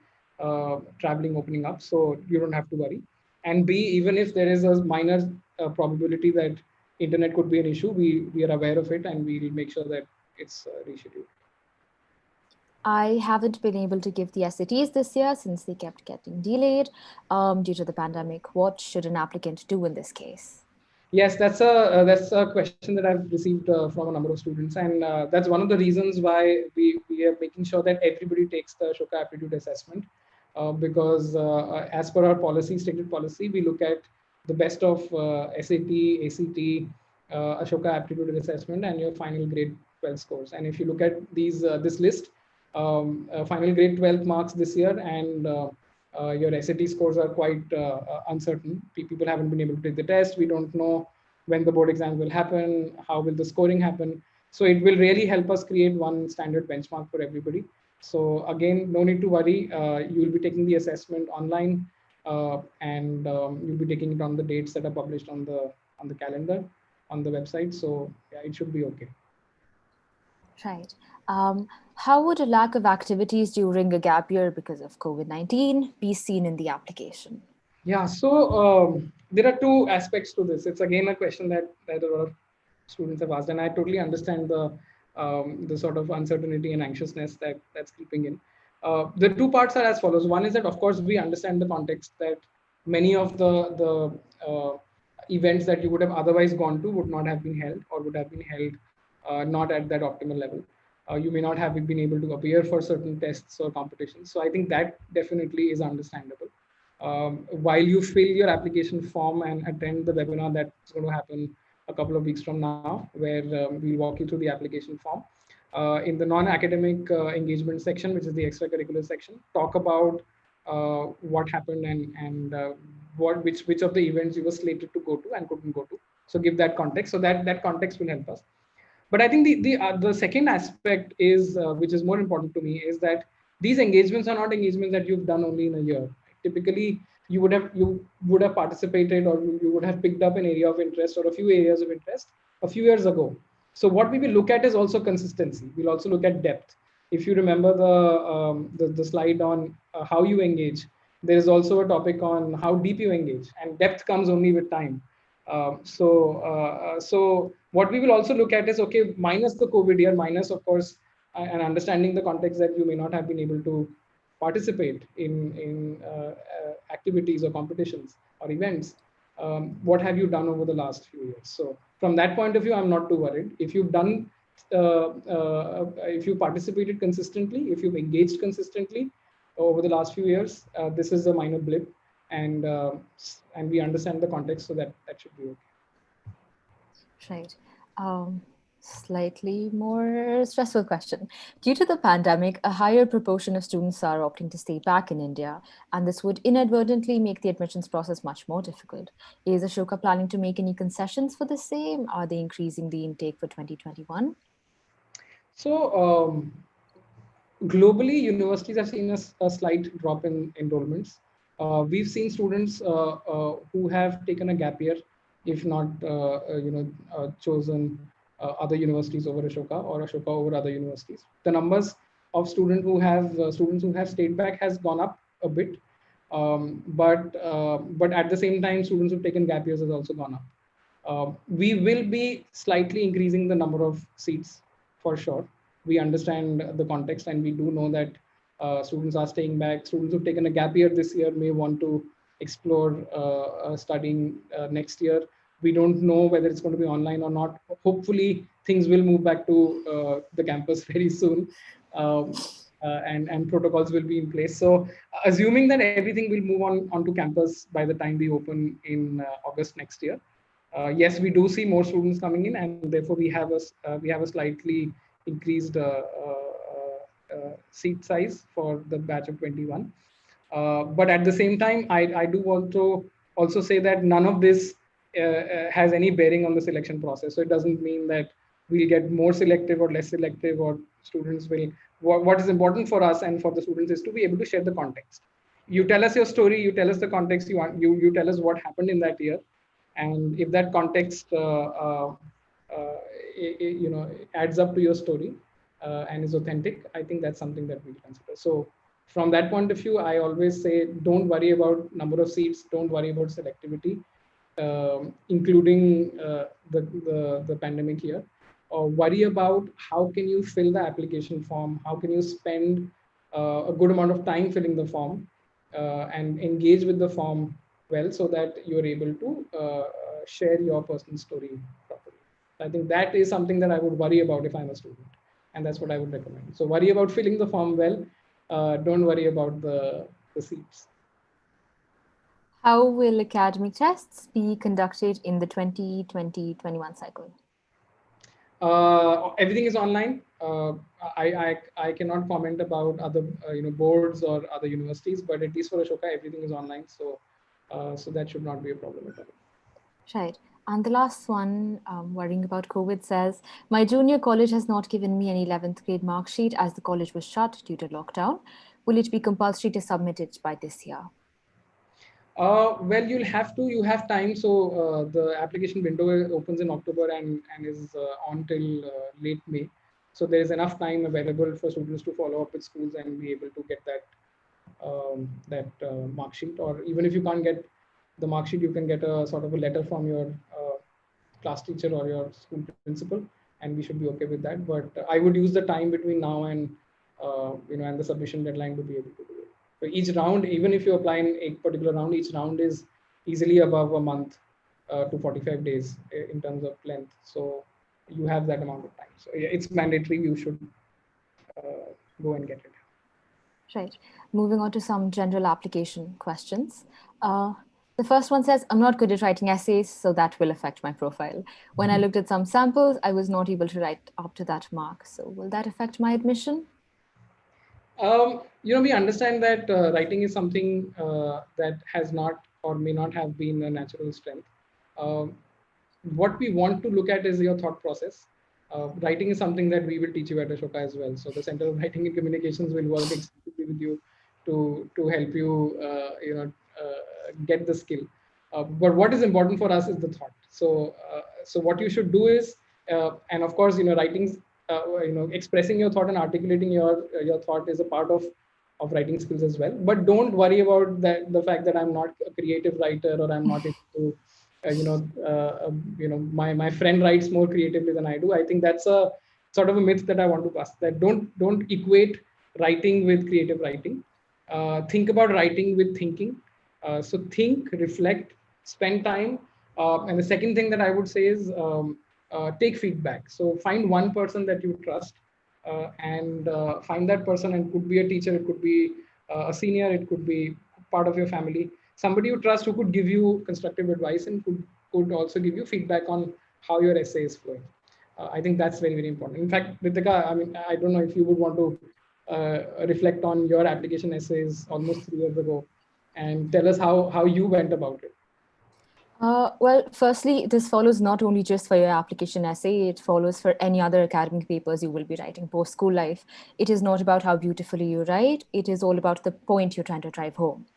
traveling opening up, so you don't have to worry. And B, even if there is a minor probability that internet could be an issue, we are aware of it, and we will make sure that it's rescheduled. I haven't been able to give the SATs this year since they kept getting delayed due to the pandemic. What should an applicant do in this case? Yes, that's a question that I've received from a number of students, and that's one of the reasons why we are making sure that everybody takes the Ashoka aptitude assessment, because as per our policy, stated policy, we look at the best of SAT, ACT, Ashoka aptitude assessment, and your final grade 12 scores. And if you look at this list, final grade 12 marks this year, and your SAT scores are quite uncertain. People haven't been able to take the test. We don't know when the board exams will happen, how will the scoring happen. So it will really help us create one standard benchmark for everybody. So again, no need to worry. You will be taking the assessment online, and you'll be taking it on the dates that are published on the calendar on the website. So yeah, it should be okay. Right. How would a lack of activities during a gap year because of COVID-19 be seen in the application? Yeah, so there are two aspects to this. It's again a question that a lot of students have asked, and I totally understand the sort of uncertainty and anxiousness that's creeping in. The two parts are as follows. One is that, of course, we understand the context that many of the events that you would have otherwise gone to would not have been held, or would have been held not at that optimal level. You may not have been able to appear for certain tests or competitions. So I think that definitely is understandable. while you fill your application form and attend the webinar that's going to happen a couple of weeks from now, where we'll walk you through the application form. In the non-academic engagement section, which is the extracurricular section, talk about what happened and which of the events you were slated to go to and couldn't go to. So give that context. So that context will help us. But I think the second aspect is which is more important to me is that these engagements are not engagements that you've done only in a year. Typically, you would have participated, or you would have picked up an area of interest or a few areas of interest a few years ago. So what we will look at is also consistency. We'll also look at depth. If you remember the slide on how you engage, there is also a topic on how deep you engage, and depth comes only with time. So what we will also look at is, okay, minus the COVID year, minus of course, and understanding the context that you may not have been able to participate in activities or competitions or events. What have you done over the last few years? So from that point of view, I'm not too worried. If you've done, if you participated consistently, if you've engaged consistently over the last few years, this is a minor blip, and we understand the context, so that should be okay. Right. Slightly more stressful question. Due to the pandemic, a higher proportion of students are opting to stay back in India, and this would inadvertently make the admissions process much more difficult. Is Ashoka planning to make any concessions for the same? Are they increasing the intake for 2021? So globally, universities have seen a slight drop in enrollments. We've seen students who have taken a gap year, if not, chosen other universities over Ashoka, or Ashoka over other universities. The numbers of students who have stayed back has gone up a bit, but at the same time, students who've taken gap years has also gone up. We will be slightly increasing the number of seats for sure. We understand the context, and we do know that students are staying back. Students who've taken a gap year this year may want to explore studying next year. We don't know whether it's going to be online or not. Hopefully, things will move back to the campus very soon. And protocols will be in place. So assuming that everything will move onto campus by the time we open in August next year, yes, we do see more students coming in, and therefore we have a slightly increased seat size for the batch of 21. But at the same time, I do want to also say that none of this has any bearing on the selection process. So it doesn't mean that we'll get more selective or less selective, or students will. What is important for us and for the students is to be able to share the context. You tell us your story, you tell us the context you want, you tell us what happened in that year, and if that context adds up to your story and is authentic, I think that's something that we'll consider. So from that point of view, I always say, don't worry about number of seats, don't worry about selectivity, including the pandemic year. Worry about how can you fill the application form, how can you spend a good amount of time filling the form, and engage with the form well, so that you're able to share your personal story properly. I think that is something that I would worry about if I'm a student, and that's what I would recommend. So worry about filling the form well. Don't worry about the seats. How will academic tests be conducted in the 2020-21 cycle? Everything is online. I cannot comment about other boards or other universities, but at least for Ashoka, everything is online. So that should not be a problem at all. Right. And the last one, worrying about COVID, says, my junior college has not given me an 11th grade mark sheet as the college was shut due to lockdown. Will it be compulsory to submit it by this year? Well, you have time. So the application window opens in October and is on till late May. So there is enough time available for students to follow up with schools and be able to get that mark sheet. Or even if you can't get the mark sheet, you can get a sort of a letter from your class teacher or your school principal, and we should be okay with that. But I would use the time between now and and the submission deadline to be able to do it. So each round, even if you apply in a particular round, each round is easily above a month to 45 days in terms of length. So you have that amount of time. So yeah, it's mandatory. You should go and get it. Right. Moving on to some general application questions. The first one says, I'm not good at writing essays, so that will affect my profile. When I looked at some samples, I was not able to write up to that mark. So will that affect my admission? We understand that writing is something that has not or may not have been a natural strength. Um, what we want to look at is your thought process. Writing is something that we will teach you at Ashoka as well. So the Center of Writing and Communications will work extensively with you to help you, get the skill. But what is important for us is the thought. So what you should do is, and of course, writing, expressing your thought and articulating your thought is a part of writing skills as well. But don't worry about that, the fact that I'm not a creative writer or I'm not able to my friend writes more creatively than I do. I think that's a sort of a myth that I want to bust. That don't equate writing with creative writing. Think about writing with thinking. So think, reflect, spend time. And the second thing that I would say is take feedback. So find one person that you trust, and find that person. And it could be a teacher, it could be a senior, it could be part of your family, somebody you trust who could give you constructive advice and could also give you feedback on how your essay is flowing. I think that's very, very important. In fact, Ritika, I mean, I don't know if you would want to reflect on your application essays almost 3 years ago and tell us how you went about it. Well, firstly, this follows not only just for your application essay, it follows for any other academic papers you will be writing post school life. It is not about how beautifully you write, it is all about the point you're trying to drive home.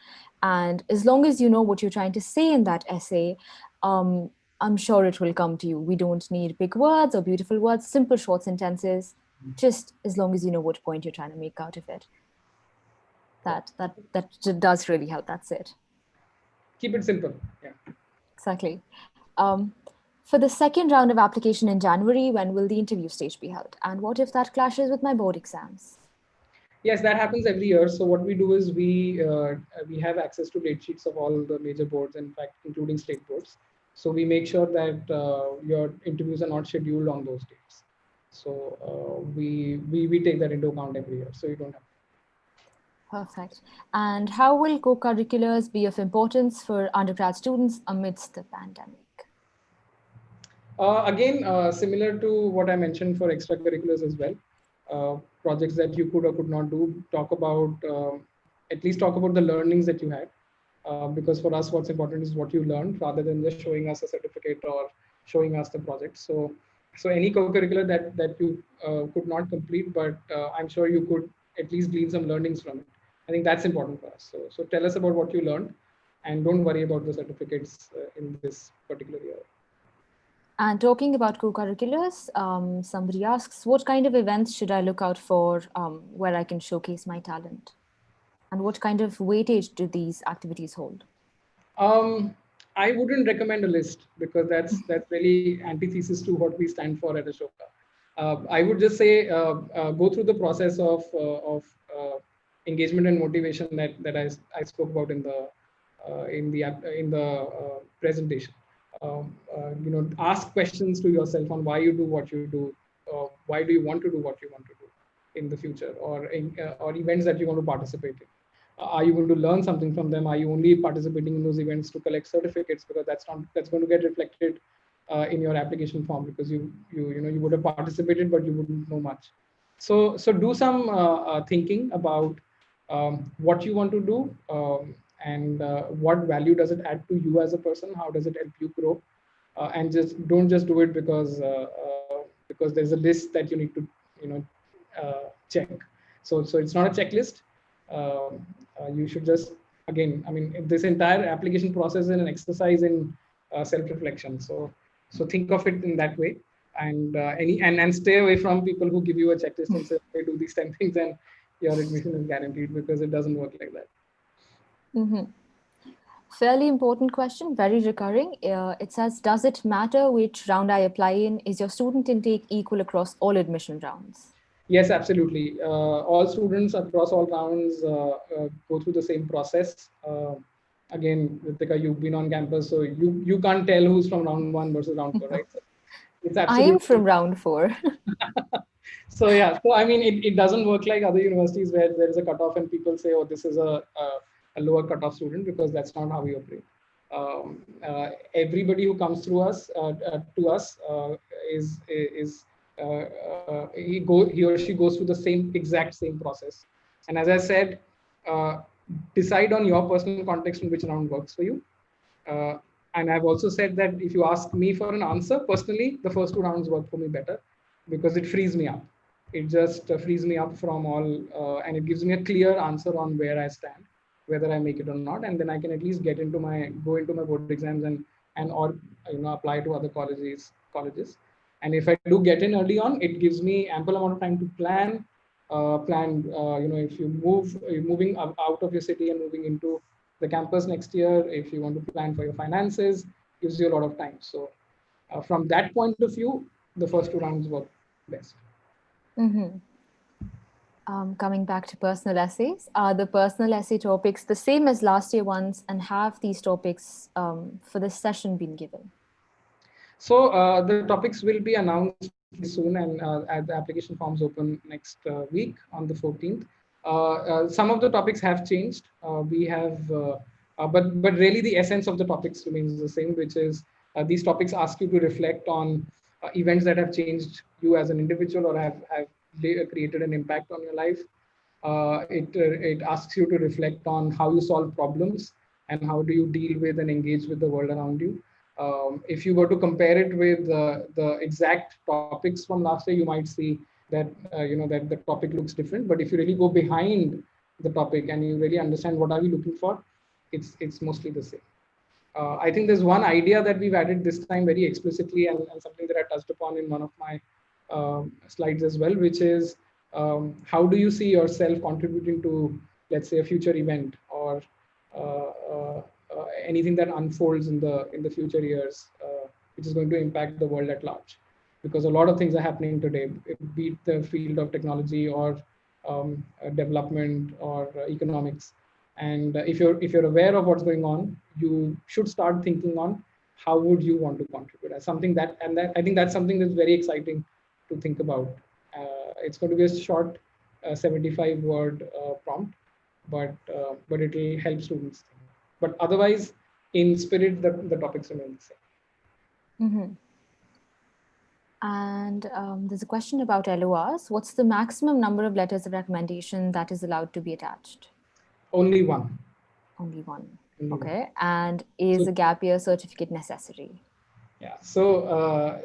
And as long as you know what you're trying to say in that essay, I'm sure it will come to you. We don't need big words or beautiful words, simple short sentences, just as long as you know what point you're trying to make out of it. That does really help. That's it. Keep it simple. Yeah. Exactly. For the second round of application in January, when will the interview stage be held? And what if that clashes with my board exams? Yes, that happens every year. So what we do is we have access to date sheets of all the major boards, in fact, including state boards. So we make sure that your interviews are not scheduled on those dates. So we take that into account every year. So you don't have. Perfect. And how will co-curriculars be of importance for undergrad students amidst the pandemic? Again, similar to what I mentioned for extracurriculars as well, projects that you could or could not do, at least talk about the learnings that you had. Because for us, what's important is what you learned rather than just showing us a certificate or showing us the project. So any co-curricular that you could not complete, but I'm sure you could at least glean some learnings from it. I think that's important for us. So tell us about what you learned, and don't worry about the certificates in this particular year. And talking about co-curriculars, somebody asks, what kind of events should I look out for where I can showcase my talent? And what kind of weightage do these activities hold? I wouldn't recommend a list because that's really antithesis to what we stand for at Ashoka. I would just say go through the process of engagement and motivation that I spoke about in the presentation. Ask questions to yourself on why you do what you do. Why do you want to do what you want to do in the future, or events that you want to participate in? Are you going to learn something from them? Are you only participating in those events to collect certificates? Because that's going to get reflected in your application form, because you would have participated but you wouldn't know much. So do some thinking about what you want to do, and what value does it add to you as a person? How does it help you grow? And don't just do it because there's a list that you need to check. So it's not a checklist. You should just, again, I mean, this entire application process is an exercise in self-reflection. So think of it in that way, and and stay away from people who give you a checklist and say, okay, do these 10 things and your admission is guaranteed, because it doesn't work like that. Mm-hmm. Fairly important question, very recurring. It says, does it matter which round I apply in? Is your student intake equal across all admission rounds? Yes, absolutely. All students across all rounds go through the same process. Again, Ritika, you've been on campus, so you can't tell who's from round 1 versus round 4, right? So it's absolutely. I am from round 4. So yeah, so I mean, it doesn't work like other universities where there is a cutoff and people say, oh, this is a lower cutoff student, because that's not how we operate. Everybody who comes through us to us is he or she goes through the exact same process. And as I said, uh, decide on your personal context in which round works for you. Uh, and I've also said that if you ask me for an answer, personally, the first two rounds work for me better because it frees me up. It just frees me up from all, and it gives me a clear answer on where I stand, whether I make it or not, and then I can at least go into my board exams and or apply to other colleges. And if I do get in early on, it gives me ample amount of time to plan. If you're moving out of your city and moving into the campus next year, if you want to plan for your finances, gives you a lot of time. So from that point of view, the first two rounds work best. Mm-hmm. Coming back to personal essays, are the personal essay topics the same as last year ones, and have these topics for this session been given? So the topics will be announced soon, and as the application forms open next week on the 14th. Some of the topics have changed. But really the essence of the topics remains the same, which is these topics ask you to reflect on events that have changed you as an individual or have created an impact on your life. It asks you to reflect on how you solve problems and how do you deal with and engage with the world around you. If you were to compare it with the exact topics from last year, you might see that that the topic looks different. But if you really go behind the topic and you really understand what are we looking for, it's mostly the same. I think there's one idea that we've added this time very explicitly, and something that I touched upon in one of my slides as well, which is how do you see yourself contributing to, let's say, a future event or anything that unfolds in the future years, which is going to impact the world at large. Because a lot of things are happening today, be it the field of technology or development or economics. And if you're aware of what's going on, you should start thinking on how would you want to contribute as something that I think that's something that's very exciting to think about. It's going to be a short 75-word prompt, but it will help students think. But otherwise, in spirit, the topics remain the same. Mm-hmm. And there's a question about LORs. What's the maximum number of letters of recommendation that is allowed to be attached? Only one. Only one. Only okay. One. And is a gap year certificate necessary? Yeah. So a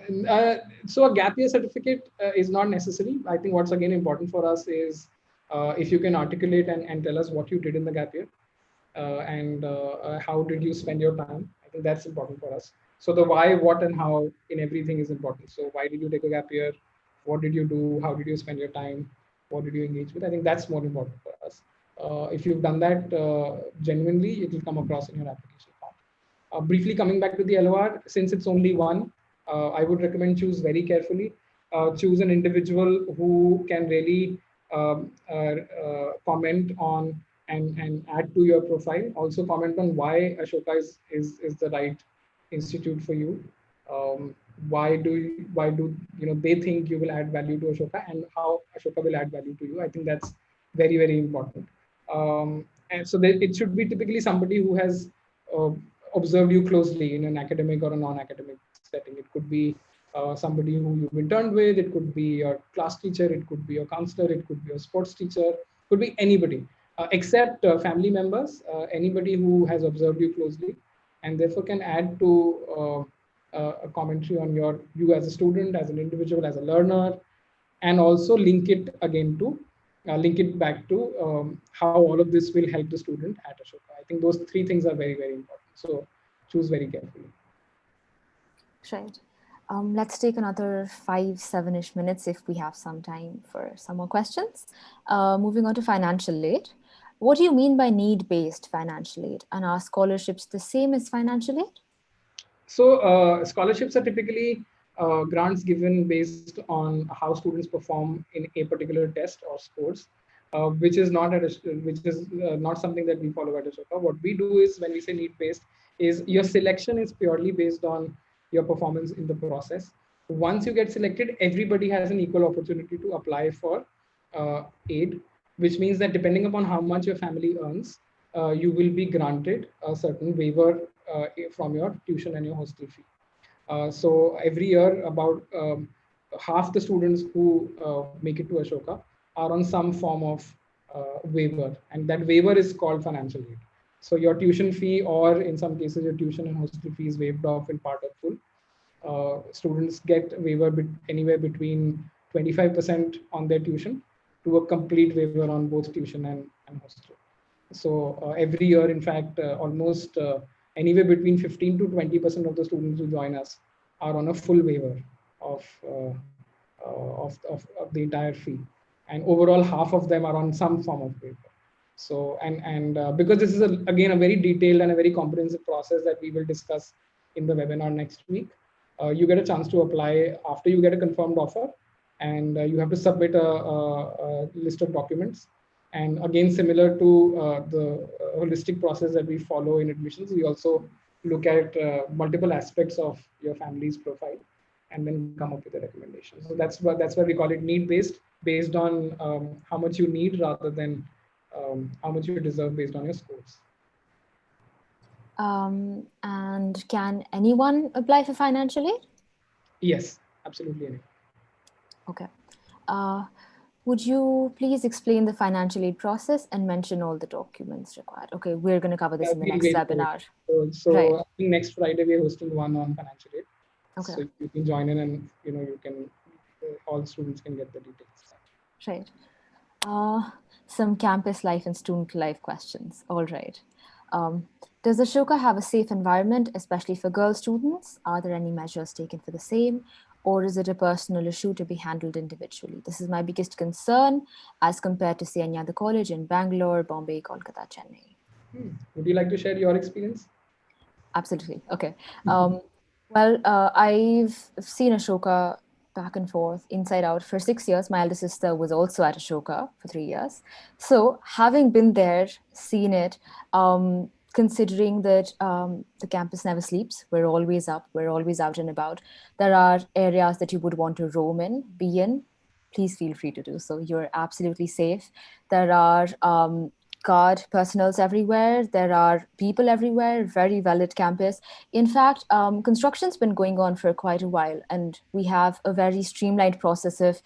gap year certificate is not necessary. I think what's again important for us is if you can articulate and tell us what you did in the gap year and how did you spend your time. I think that's important for us. So the why, what, and how in everything is important. So why did you take a gap year? What did you do? How did you spend your time? What did you engage with? I think that's more important for us. If you've done that genuinely, it will come across in your application form. Briefly coming back to the LOR, since it's only one, I would recommend choose very carefully. Choose an individual who can really comment on and add to your profile. Also comment on why Ashoka is the right institute for you. Why do they think you will add value to Ashoka, and how Ashoka will add value to you. I think that's very, very important. And so it should be typically somebody who has observed you closely in an academic or a non-academic setting. It could be somebody who you've interned with, it could be your class teacher, it could be your counselor, it could be your sports teacher, could be anybody except family members, anybody who has observed you closely and therefore can add to a commentary on you as a student, as an individual, as a learner, and also link it back to how all of this will help the student at Ashoka. I think those three things are very, very important. So choose very carefully. Right. Let's take another 5-7-ish minutes if we have some time for some more questions. Moving on to financial aid. What do you mean by need-based financial aid? And are scholarships the same as financial aid? So scholarships are typically grants given based on how students perform in a particular test or scores, which is not not something that we follow at Ashoka. What we do is, when we say need-based, is your selection is purely based on your performance in the process. Once you get selected, everybody has an equal opportunity to apply for aid, which means that depending upon how much your family earns, you will be granted a certain waiver from your tuition and your hostel fee. So every year, about half the students who make it to Ashoka are on some form of waiver, and that waiver is called financial aid. So your tuition fee, or in some cases, your tuition and hostel fee is waived off in part or full. Students get waiver anywhere between 25% on their tuition to a complete waiver on both tuition and hostel. So every year, in fact, almost anywhere between 15 to 20% of the students who join us are on a full waiver of, of the entire fee. And overall, half of them are on some form of waiver. So, and because this is, again, a very detailed and a very comprehensive process that we will discuss in the webinar next week, you get a chance to apply after you get a confirmed offer, and you have to submit a list of documents. And again, similar to the holistic process that we follow in admissions, we also look at multiple aspects of your family's profile and then come up with a recommendation. So that's why we call it need-based, based on how much you need rather than how much you deserve based on your scores. And can anyone apply for financial aid? Yes, absolutely anyone. Okay. Would you please explain the financial aid process and mention all the documents required? Okay, we're going to cover this in the next webinar. So right. I think next Friday we're hosting one on financial aid. Okay. So you can join in, and you can all students can get the details. Right. Some campus life and student life questions. All right. Does Ashoka have a safe environment, especially for girl students? Are there any measures taken for the same? Or is it a personal issue to be handled individually? This is my biggest concern as compared to, say, any other college in Bangalore, Bombay, Kolkata, Chennai. Would you like to share your experience? Absolutely. Okay. Well, I've seen Ashoka back and forth, inside out for 6 years. My elder sister was also at Ashoka for 3 years. So having been there, seen it, considering that the campus never sleeps, we're always up, we're always out and about. There are areas that you would want to roam in, be in, please feel free to do so. You're absolutely safe. There are guard personals everywhere. There are people everywhere, very valid campus. In fact, construction's been going on for quite a while, and we have a very streamlined process of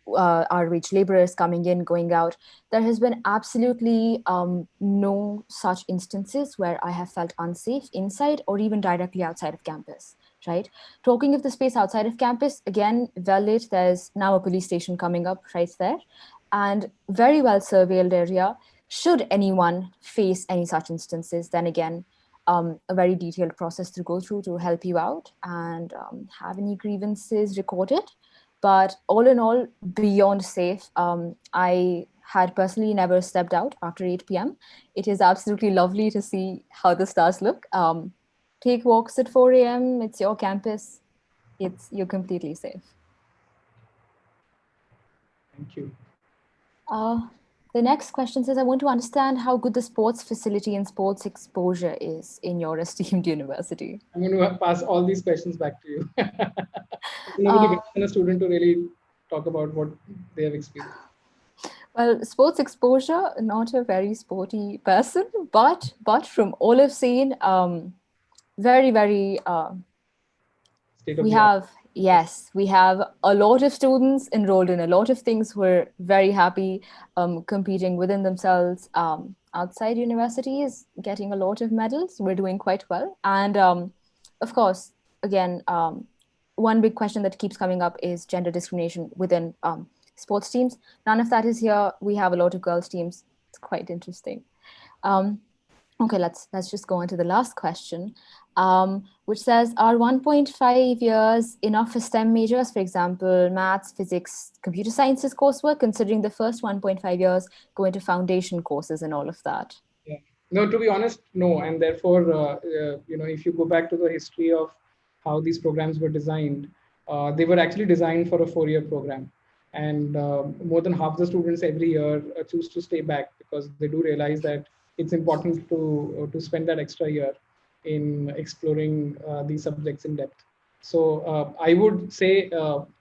our wage laborers coming in, going out. There has been absolutely no such instances where I have felt unsafe inside or even directly outside of campus, right? Talking of the space outside of campus, again, valid, there's now a police station coming up right there, and very well surveilled area. Should anyone face any such instances, then again, a very detailed process to go through to help you out and have any grievances recorded. But all in all, beyond safe. I had personally never stepped out after 8 p.m. It is absolutely lovely to see how the stars look. Take walks at 4 a.m. It's your campus. You're completely safe. Thank you. The next question says, I want to understand how good the sports facility and sports exposure is in your esteemed university. I'm going to pass all these questions back to you. Nobody better than a student to really talk about what they have experienced. Well, sports exposure, not a very sporty person, but from all I've seen, very, very, we have a lot of students enrolled in a lot of things who are very happy, competing within themselves, outside universities, getting a lot of medals. We're doing quite well. And of course, again, one big question that keeps coming up is gender discrimination within sports teams. None of that is here. We have a lot of girls teams. It's quite interesting. Okay, let's just go on to the last question, which says, are 1.5 years enough for STEM majors, for example, maths, physics, computer sciences coursework, considering the first 1.5 years go into foundation courses and all of that? Yeah. No, to be honest, no. And therefore, if you go back to the history of how these programs were designed, they were actually designed for a 4-year program. And more than half the students every year choose to stay back because they do realize that it's important to spend that extra year in exploring these subjects in depth. So I would say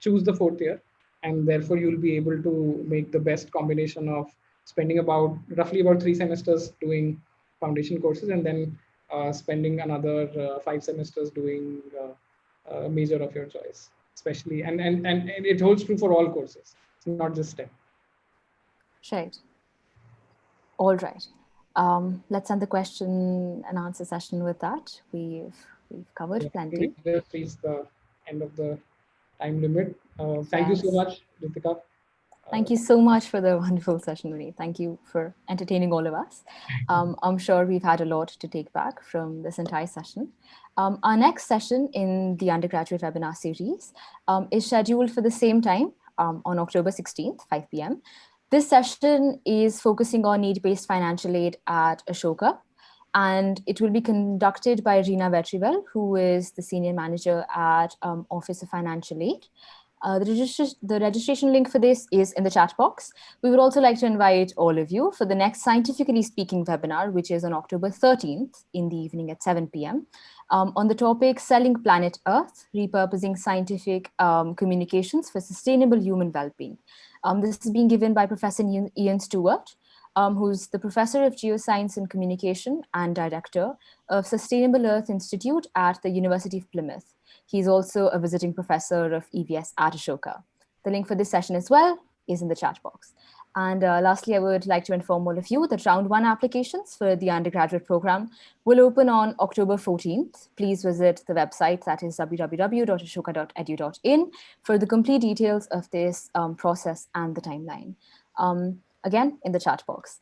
choose the 4th year, and therefore you'll be able to make the best combination of spending about roughly about 3 semesters doing foundation courses, and then spending another 5 semesters doing a major of your choice, especially and it holds true for all courses. It's not just STEM. Right. All right. Let's end the question and answer session with that. We've covered plenty. We just reached the end of the time limit. Thank you so Yes. much, Ritika. Thank you so much for the wonderful session, Vineet. Thank you for entertaining all of us. I'm sure we've had a lot to take back from this entire session. Our next session in the undergraduate webinar series is scheduled for the same time on October 16th, 5 p.m. This session is focusing on need-based financial aid at Ashoka, and it will be conducted by Rina Vetrivel, who is the senior manager at Office of Financial Aid. The registration link for this is in the chat box. We would also like to invite all of you for the next Scientifically Speaking webinar, which is on October 13th in the evening at 7 p.m. On the topic Selling Planet Earth, Repurposing Scientific Communications for Sustainable Human Well-Being. This is being given by Professor Ian Stewart, who's the Professor of Geoscience and Communication and Director of Sustainable Earth Institute at the University of Plymouth. He's also a visiting professor of EVS at Ashoka. The link for this session as well is in the chat box. And lastly, I would like to inform all of you that round 1 applications for the undergraduate program will open on October 14th. Please visit the website, that is www.ashoka.edu.in, for the complete details of this process and the timeline. Again, in the chat box.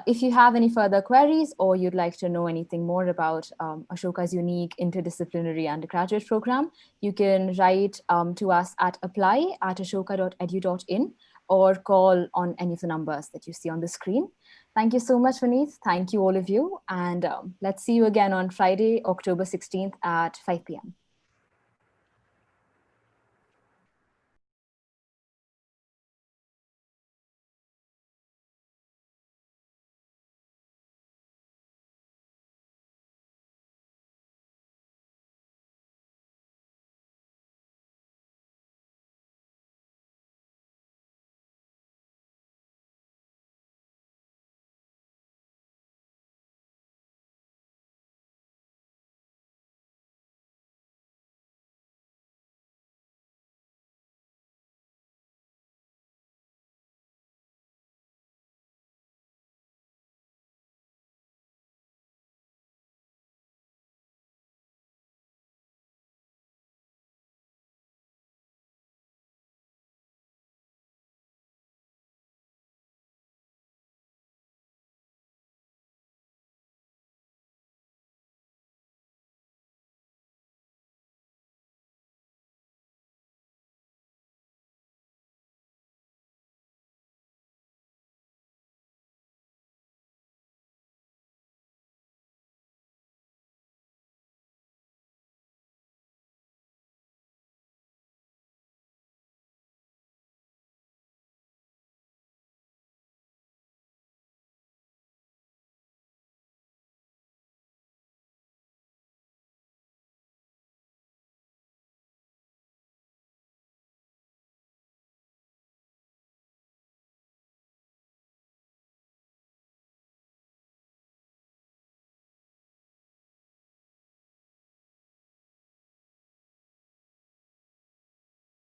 If you have any further queries or you'd like to know anything more about Ashoka's unique interdisciplinary undergraduate program, you can write to us at apply@ashoka.edu.in or call on any of the numbers that you see on the screen. Thank you so much, Vineet. Thank you, all of you. And let's see you again on Friday, October 16th at 5 p.m.